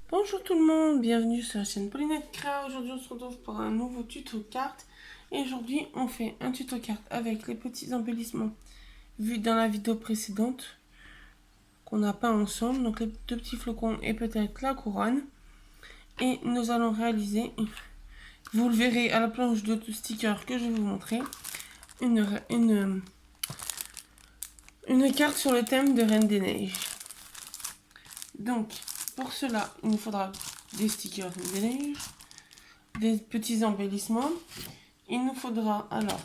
Bonjour tout le monde, bienvenue sur la chaîne Paulinette Créa. Aujourd'hui on se retrouve pour un nouveau tuto cartes. Et aujourd'hui on fait un tuto cartes avec les petits embellissements vus dans la vidéo précédente qu'on a peint ensemble. Donc les deux petits flocons et peut-être la couronne. Et nous allons réaliser, vous le verrez à la planche de stickers que je vais vous montrer, une carte sur le thème de Reine des Neiges. Donc pour cela il nous faudra des stickers Reine des Neiges, des petits embellissements. Il nous faudra alors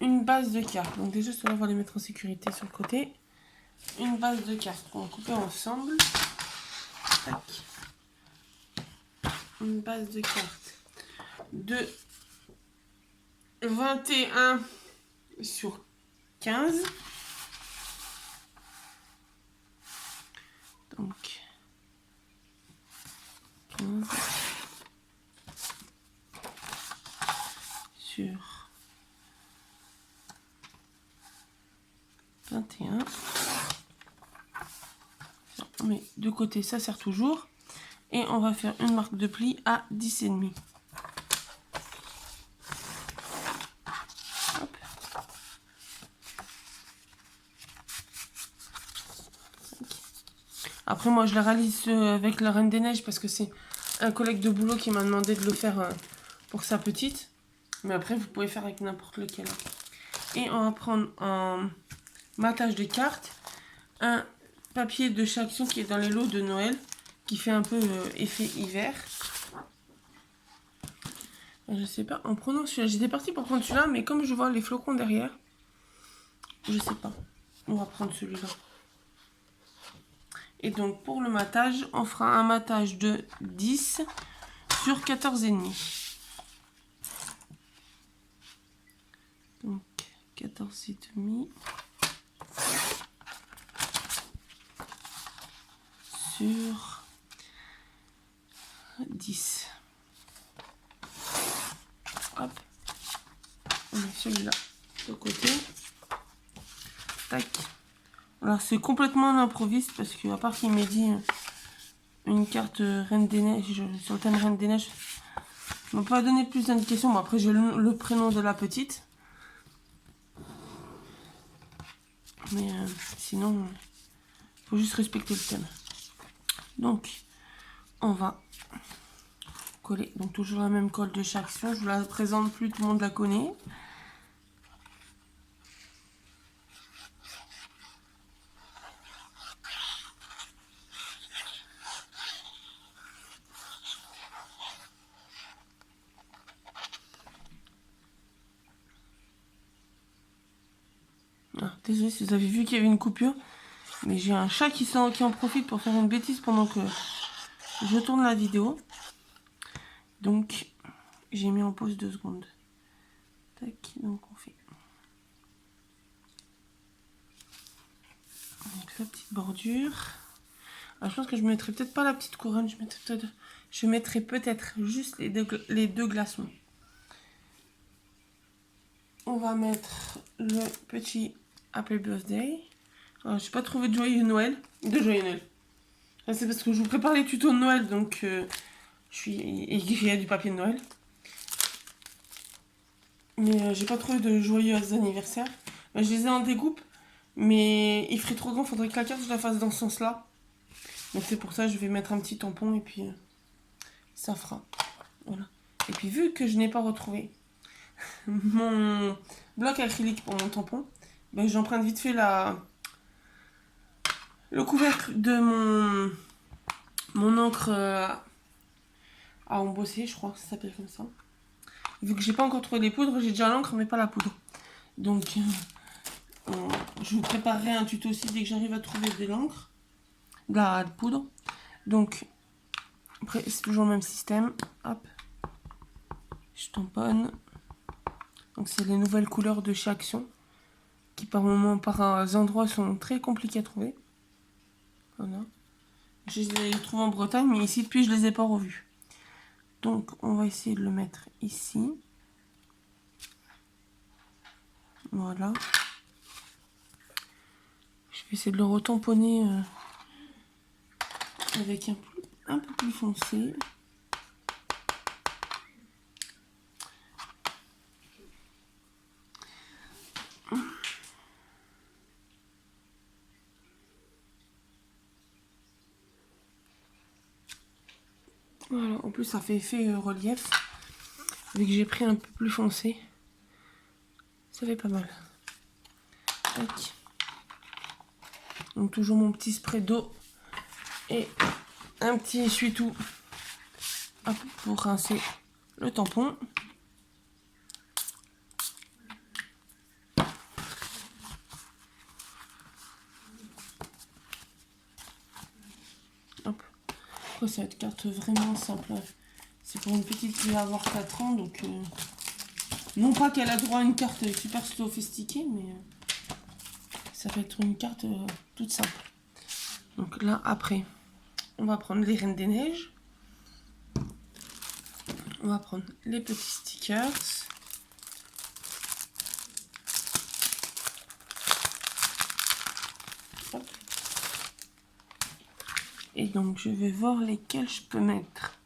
une base de cartes. Donc déjà, cela on va les mettre en sécurité sur le côté. Une base de cartes qu'on va couper ensemble. Tac. Une base de cartes de 21 sur 15. Donc 15 sur 21. On met de côté, ça sert toujours. Et on va faire une marque de pli à 10,5. Hop. Après moi je la réalise avec la Reine des Neiges parce que c'est un collègue de boulot qui m'a demandé de le faire pour sa petite. Mais après vous pouvez faire avec n'importe lequel. Et on va prendre en matage de cartes un papier de chez Action qui est dans les lots de Noël, qui fait un peu effet hiver. Je sais pas, en prenant celui-là, j'étais partie pour prendre celui-là, mais comme je vois les flocons derrière, je sais pas. On va prendre celui-là. Et donc pour le matage, on fera un matage de 10 sur 14,5. Donc 14,5 sur 10. Hop. On met celui-là de côté. Tac. Alors c'est complètement un improviste parce que à part qu'il m'ait dit une carte Reine des Neiges sur le thème Reine des Neiges, il m'a pas donné plus d'indications. Bon, après j'ai le prénom de la petite, mais sinon faut juste respecter le thème. Donc on va coller, donc toujours la même colle de chaque Action. Je vous la présente plus, tout le monde la connaît. Ah, désolé si vous avez vu qu'il y avait une coupure, mais j'ai un chat qui en profite pour faire une bêtise pendant que je tourne la vidéo. Donc j'ai mis en pause 2 secondes. Tac, donc on fait donc la petite bordure. Alors je pense que je mettrai peut-être pas la petite couronne, je mettrai peut-être juste les deux glaçons. On va mettre le petit Happy Birthday. Alors j'ai pas trouvé de joyeux Noël. C'est parce que je vous prépare les tutos de Noël, donc il y a du papier de Noël. Mais j'ai pas trouvé de joyeux anniversaire. Je les ai en découpe, mais il ferait trop grand, faudrait que la carte je la fasse dans ce sens-là. Donc c'est pour ça que je vais mettre un petit tampon et puis ça fera. Voilà. Et puis vu que je n'ai pas retrouvé mon bloc acrylique pour mon tampon, ben, j'emprunte vite fait le couvercle de mon encre à embosser, je crois que ça s'appelle comme ça. Vu que j'ai pas encore trouvé les poudres, j'ai déjà l'encre mais pas la poudre. Donc je vous préparerai un tuto aussi dès que j'arrive à trouver de l'encre, de la poudre. Donc après c'est toujours le même système. Hop, je tamponne. Donc c'est les nouvelles couleurs de chez Action qui par moments, par endroits sont très compliqués à trouver. Voilà. Je les trouve en Bretagne, mais ici depuis je les ai pas revus. Donc on va essayer de le mettre ici. Voilà. Je vais essayer de le retamponner avec un peu plus foncé. Voilà, en plus ça fait effet relief. Vu que j'ai pris un peu plus foncé, ça fait pas mal. Tac. Donc toujours mon petit spray d'eau et un petit essuie-tout pour rincer le tampon. Hop. Après, ça va être carte vraiment simple. C'est pour une petite qui va avoir 4 ans, donc non pas qu'elle a droit à une carte super sophistiquée, mais ça va être une carte toute simple. Donc là, après, on va prendre les Reines des Neiges. On va prendre les petits stickers. Hop. Et donc, je vais voir lesquels je peux mettre.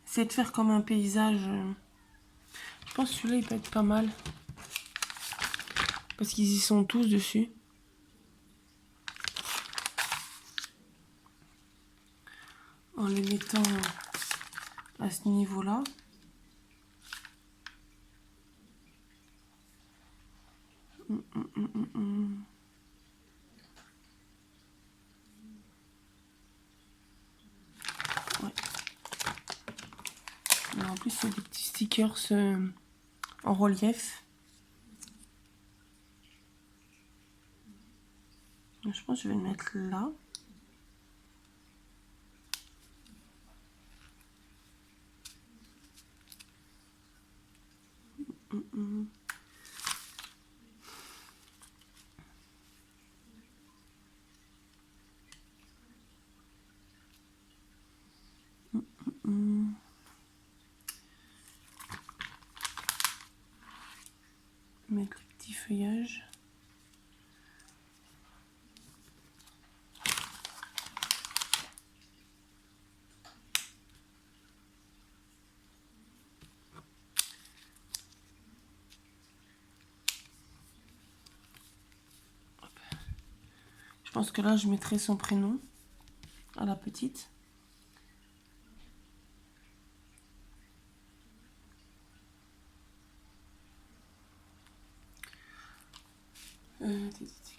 Essayer de faire comme un paysage. Je pense que celui-là, il peut être pas mal. Parce qu'ils y sont tous dessus. En les mettant à ce niveau-là. Ouais. Alors, en plus, c'est des petits stickers en relief. Je pense que je vais le mettre là. Mettre le petit feuillage. Je pense que là, je mettrai son prénom à la petite.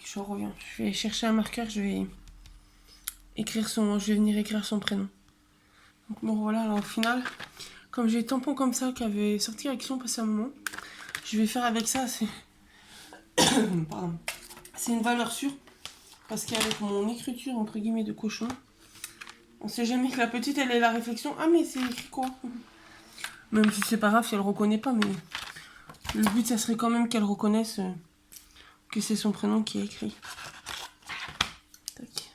Je reviens. Je vais chercher un marqueur. Je vais venir écrire son prénom. Donc bon, voilà. Alors au final, comme j'ai le tampon comme ça qui avait sorti Action passé un moment, je vais faire avec ça. C'est pardon. C'est une valeur sûre parce qu'avec mon écriture entre guillemets de cochon, on sait jamais que la petite elle ait la réflexion. Ah mais c'est écrit quoi? Même si c'est pas grave si elle reconnaît pas, mais le but ça serait quand même qu'elle reconnaisse que c'est son prénom qui est écrit. Tac.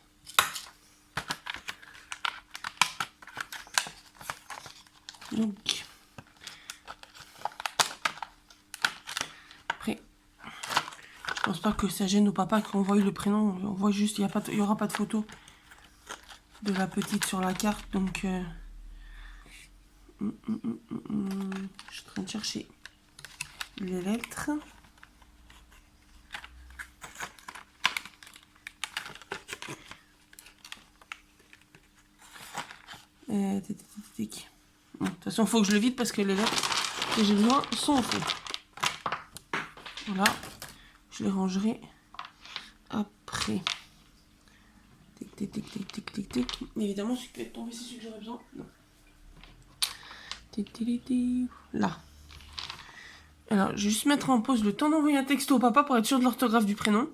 Donc après, je pense pas que ça gêne au papa qu'on voit le prénom. On voit juste, il y aura pas de photo de la petite sur la carte, donc je suis en train de chercher les lettres. Bon, de toute façon, il faut que je le vide parce que les lettres que j'ai besoin sont au fond. Voilà, je les rangerai après. Tic, tic, tic, tic, tic, tic, tic. Évidemment, celui qui peut être tombé, c'est celui que j'aurais besoin. Non. Tic, tic, tic, là. Alors, je vais juste mettre en pause le temps d'envoyer un texto au papa pour être sûr de l'orthographe du prénom.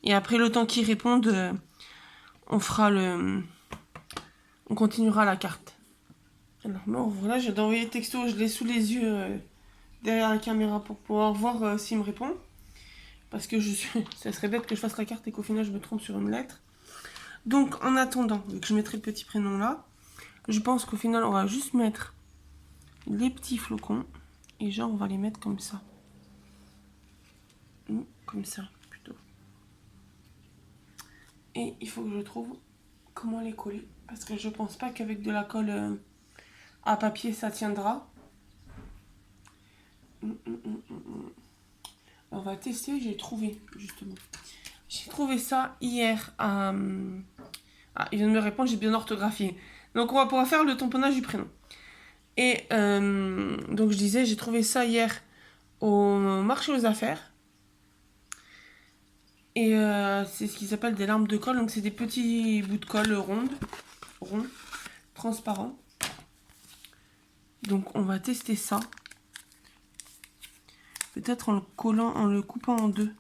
Et après, le temps qu'il réponde, on fera le... On continuera la carte. Alors, bon, voilà, j'ai envoyé le texto, je l'ai sous les yeux derrière la caméra pour pouvoir voir s'il me répond. Parce que ça serait bête que je fasse la carte et qu'au final, je me trompe sur une lettre. Donc, en attendant, vu que je mettrai le petit prénom là, je pense qu'au final, on va juste mettre les petits flocons. Et genre, on va les mettre comme ça. Ou comme ça, plutôt. Et il faut que je trouve comment les coller. Parce que je pense pas qu'avec de la colle à papier ça tiendra. On va tester, j'ai trouvé justement. J'ai trouvé ça hier à... Ah, il vient de me répondre, j'ai bien orthographié. Donc on va pouvoir faire le tamponnage du prénom. Et donc je disais, j'ai trouvé ça hier au marché aux affaires. Et c'est ce qu'ils appellent des larmes de colle. Donc c'est des petits bouts de colle ronds, transparents. Donc on va tester ça. Peut-être en le collant, en le coupant en deux.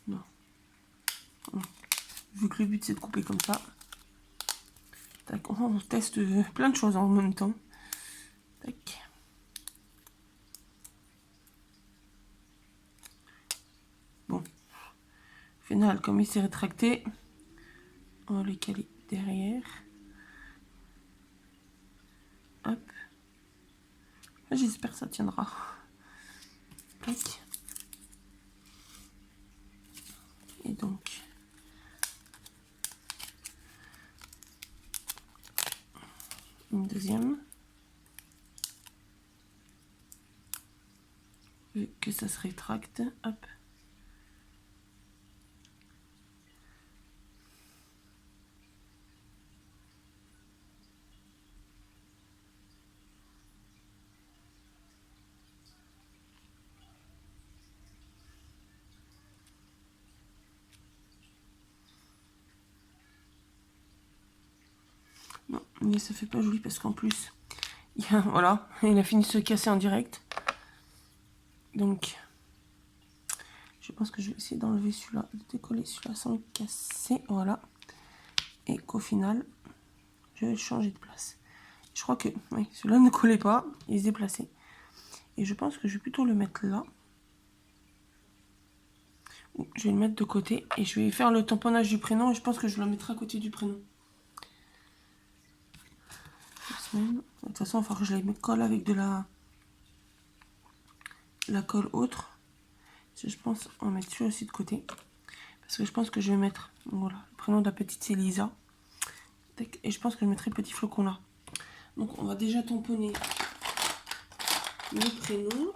Non. Vu que le but c'est de couper comme ça. Tac, on teste plein de choses en même temps. Tac. Bon. Au final, comme il s'est rétracté, on va les caler derrière. Hop. J'espère que ça tiendra. Tac. Et donc, une deuxième. Vu que ça se rétracte, hop. Non, mais ça fait pas joli parce qu'en plus, voilà, il a fini de se casser en direct. Donc, je pense que je vais essayer d'enlever celui-là, de décoller celui-là sans le casser, voilà. Et qu'au final, je vais le changer de place. Je crois que oui, celui-là ne collait pas, il se déplaçait. Et je pense que je vais plutôt le mettre là. Je vais le mettre de côté et je vais faire le tamponnage du prénom. Et je pense que je le mettrai à côté du prénom. De toute façon, il va falloir que je la colle avec de la colle autre. Je pense en mettre celui aussi de côté. Parce que je pense que je vais mettre, voilà, le prénom de la petite c'est Lisa. Et je pense que je mettrai le petit flocon là. Donc on va déjà tamponner le prénom.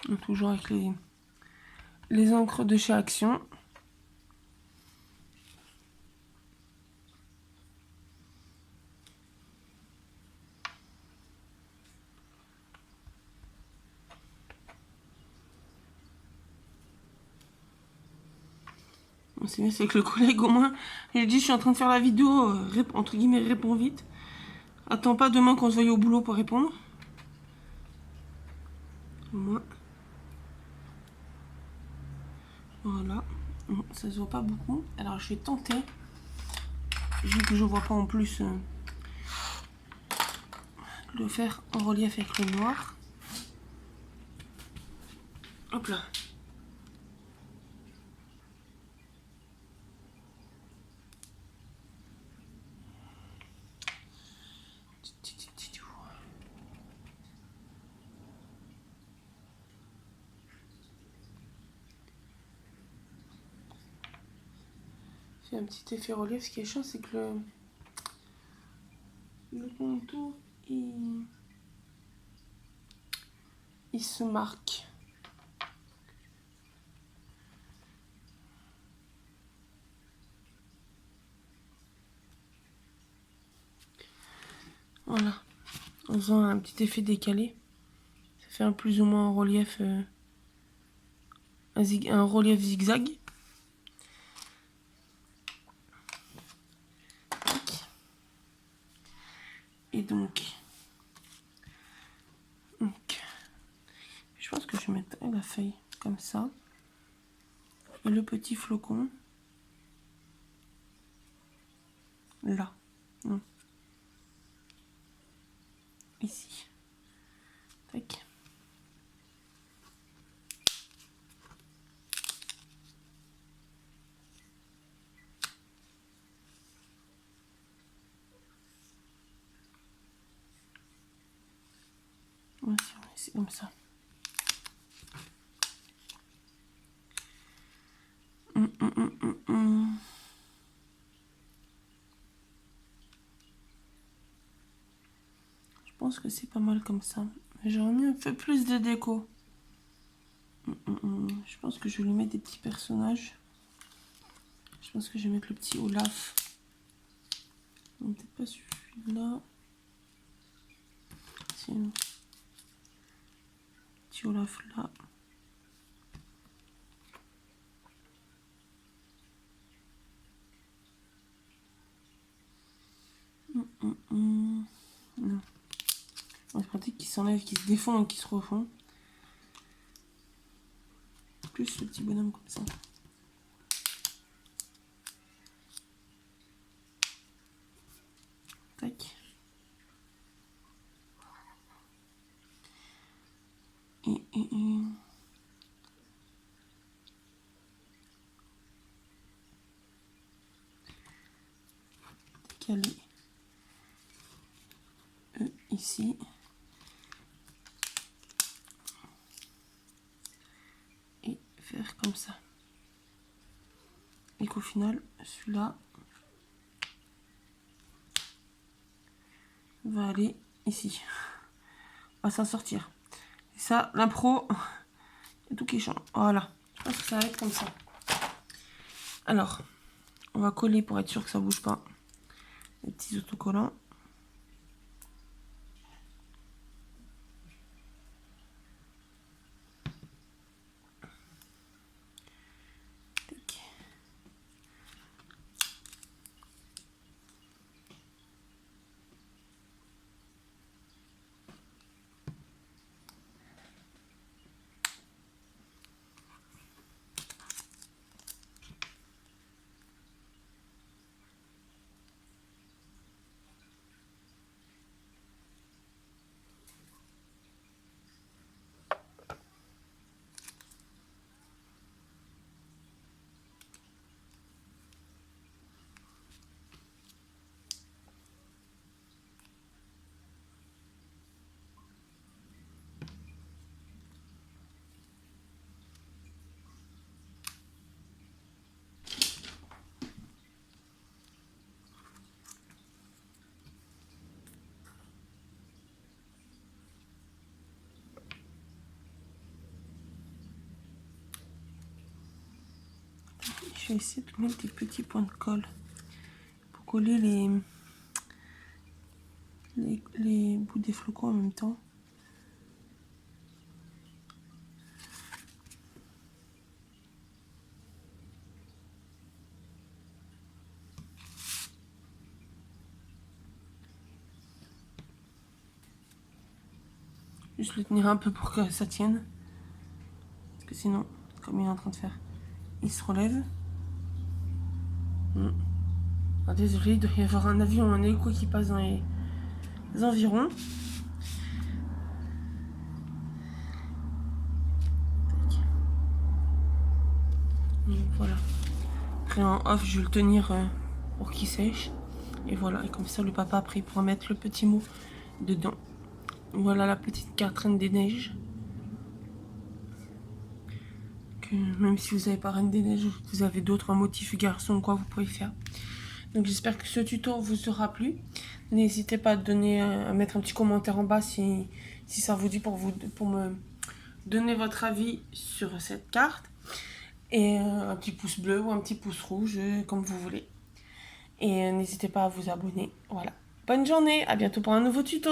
Donc toujours avec les encres de chez Action. C'est bien, c'est que le collègue au moins, je lui dis je suis en train de faire la vidéo, entre guillemets réponds vite. Attends pas demain qu'on se voie au boulot pour répondre. Au moins. Voilà. Bon, ça se voit pas beaucoup. Alors je vais tenter, vu que je vois pas en plus, le faire en relief avec le noir. Hop là. Fait un petit effet relief. Ce qui est chiant, c'est que le contour il se marque. Voilà, en faisant un petit effet décalé, ça fait un plus ou moins un relief, un relief zigzag. Et donc, je pense que je vais mettre la feuille comme ça, et le petit flocon là, non. Ici. Tac. Voici, c'est comme ça. Je pense que c'est pas mal comme ça. J'aurais mis un peu plus de déco. Je pense que je vais lui mettre des petits personnages. Je pense que je vais mettre le petit Olaf. Peut-être pas celui-là. Tiens. Petit Olaf là. Non. C'est pratique qu'ils s'enlèvent, qu'ils se défont et qu'ils se refont. Plus le petit bonhomme comme ça. Tac. Et caler ici. Et faire comme ça. Et qu'au final, celui-là va aller ici. On va s'en sortir. Et ça, l'impro, il y a tout qui change. Voilà. Je pense que ça va être comme ça. Alors, on va coller pour être sûr que ça bouge pas. Les petits autocollants. Tac. Je vais essayer de mettre des petits points de colle pour coller les bouts des flocons en même temps. Juste le tenir un peu pour que ça tienne. Parce que sinon, comme il est en train de faire, il se relève. Ah, désolé, il doit y avoir un avion, un hélico qui passe dans les environs. Donc, voilà. Après en off, je vais le tenir pour qu'il sèche. Et voilà, et comme ça le papa après il pourra mettre le petit mot dedans. Voilà la petite carte Reine des Neiges. Que même si vous n'avez pas Reine des Neiges, vous avez d'autres motifs garçons ou quoi, vous pouvez faire. Donc j'espère que ce tuto vous aura plu. N'hésitez pas à mettre un petit commentaire en bas si ça vous dit pour me donner votre avis sur cette carte. Et un petit pouce bleu ou un petit pouce rouge, comme vous voulez. Et n'hésitez pas à vous abonner. Voilà. Bonne journée, à bientôt pour un nouveau tuto.